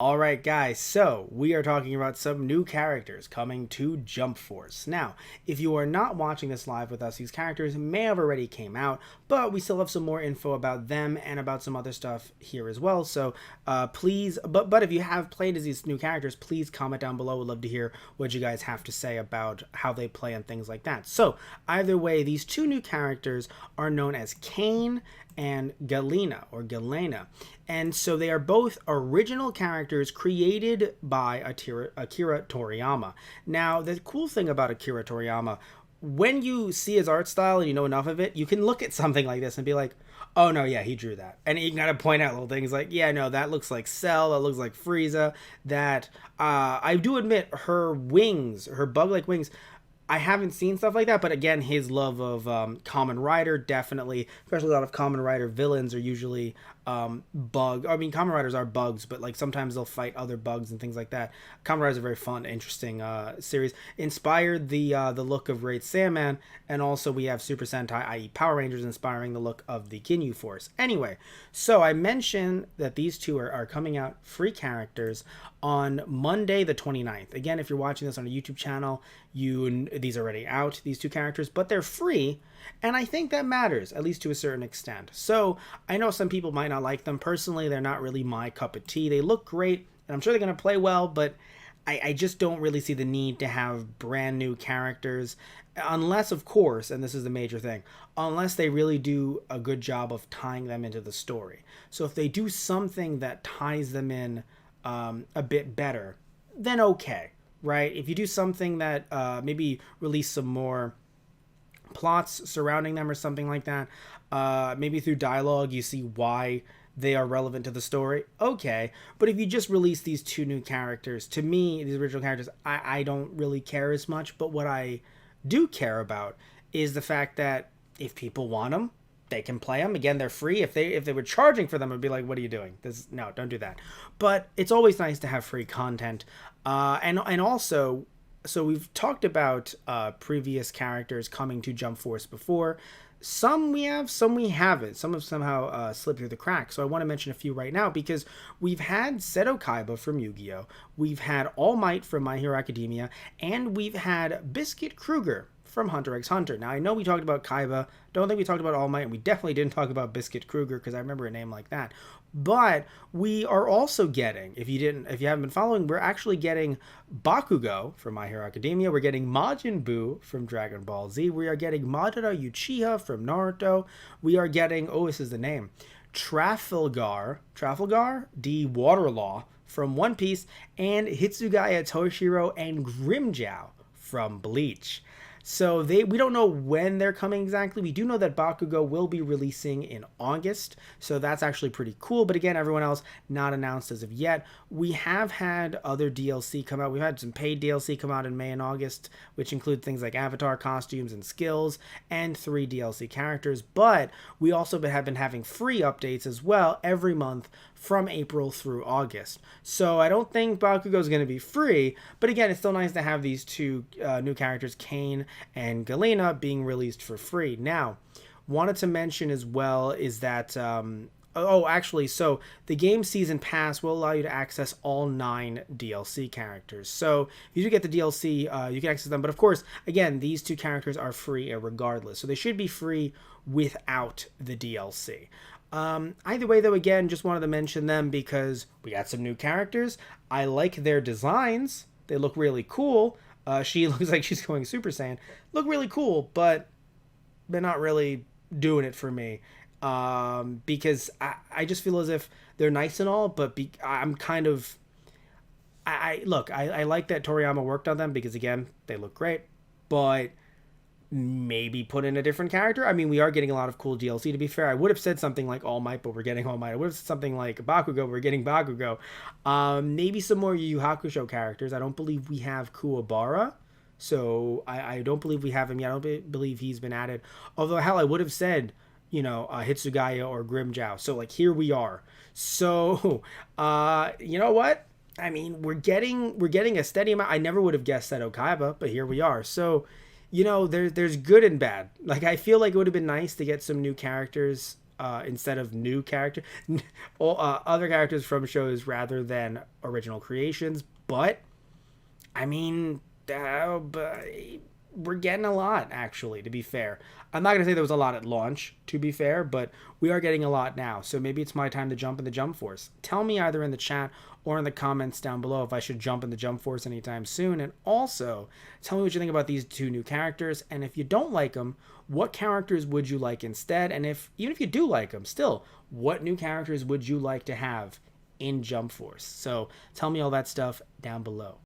Alright guys, so we are talking about some new characters coming to Jump Force. Now, if you are not watching this live with us, these characters may have already came out, but we still have some more info about them and about some other stuff here as well. So please, but if you have played as these new characters, please comment down below. We'd love to hear what you guys have to say about how they play and things like that. So either way, these two new characters are known as Kane and Galena. And so they are both original characters created by Akira Toriyama. Now, the cool thing about Akira Toriyama, when you see his art style and you know enough of it, you can look at something like this and be like, oh no, yeah, he drew that. And you can kind of point out little things like, yeah, no, that looks like Cell, that looks like Frieza, that I do admit her wings, her bug-like wings, I haven't seen stuff like that, but again, his love of Kamen Rider definitely, especially a lot of Kamen Rider villains are usually Kamen Riders are bugs, but like sometimes they'll fight other bugs and things like that. Kamen Riders are a very fun, interesting series. Inspired the look of Raid Sandman, and also we have Super Sentai, i.e. Power Rangers, inspiring the look of the Ginyu Force. Anyway, so I mentioned that these two are coming out free characters on Monday the 29th. Again, if you're watching this on a YouTube channel, these are already out, these two characters, but they're free, and I think that matters, at least to a certain extent. So I know some people might not like them. Personally, they're not really my cup of tea. They look great, and I'm sure they're going to play well, but I just don't really see the need to have brand new characters, unless, of course, and this is the major thing, unless they really do a good job of tying them into the story. So if they do something that ties them in a bit better, then okay, right? If you do something that maybe release some more plots surrounding them or something like that, maybe through dialogue you see why they are relevant to the story, okay. But if you just release these two new characters, to me, these original characters, I don't really care as much. But what I do care about is the fact that if people want them, they can play them. Again, they're free. If they were charging for them, it'd be like, what are you doing? No, don't do that. But it's always nice to have free content. And also, so we've talked about previous characters coming to Jump Force before. Some we have, some we haven't. Some have somehow slipped through the cracks. So I want to mention a few right now because we've had Seto Kaiba from Yu-Gi-Oh! We've had All Might from My Hero Academia, and we've had Biscuit Kruger from Hunter x Hunter. Now, I know we talked about Kaiba. Don't think we talked about All Might, and we definitely didn't talk about Biscuit Kruger because I remember a name like that. But we are also getting, if you haven't been following, we're actually getting Bakugo from My Hero Academia. We're getting Majin Buu from Dragon Ball Z. We are getting Madara Uchiha from Naruto. We are getting, oh, this is the name, Trafalgar D. Waterlaw from One Piece, and Hitsugaya Toshiro and Grimjow from Bleach. So we don't know when they're coming exactly. We do know that Bakugo will be releasing in August, so that's actually pretty cool. But again, everyone else not announced as of yet. We have had other DLC come out. We've had some paid DLC come out in May and August, which include things like avatar costumes and skills, and 3 DLC characters. But we also have been having free updates as well every month from April through August. So I don't think Bakugo is going to be free, but again, it's still nice to have these two new characters, Kane and Galena, being released for free. Now, wanted to mention as well is that so the game season pass will allow you to access all 9 DLC characters. So if you do get the DLC, you can access them. But of course, again, these two characters are free regardless. So they should be free without the DLC. Either way, though, again, just wanted to mention them because we got some new characters. I like their designs. They look really cool. She looks like she's going Super Saiyan. Look really cool, but they're not really doing it for me. Because I just feel as if they're nice and all, but I'm kind of... I like that Toriyama worked on them because, again, they look great, but maybe put in a different character. I mean, we are getting a lot of cool DLC, to be fair. I would have said something like All Might, but we're getting All Might. I would have said something like Bakugo, we're getting Bakugo. Maybe some more Yu Yu Hakusho characters. I don't believe we have Kuwabara, so I don't believe we have him yet. I don't believe he's been added. Although, hell, I would have said, Hitsugaya or Grimjow. So, like, here we are. So, you know what? I mean, we're getting a steady amount. I never would have guessed Seto Kaiba, but here we are. So, there's good and bad. Like, I feel like it would have been nice to get some new characters instead of new character, other characters from shows rather than original creations. But I mean, but we're getting a lot, actually, to be fair. I'm not going to say there was a lot at launch, to be fair, but we are getting a lot now. So maybe it's my time to jump in the Jump Force. Tell me either in the chat or in the comments down below if I should jump in the Jump Force anytime soon. And also, tell me what you think about these two new characters. And if you don't like them, what characters would you like instead? And even if you do like them, still, what new characters would you like to have in Jump Force? So tell me all that stuff down below.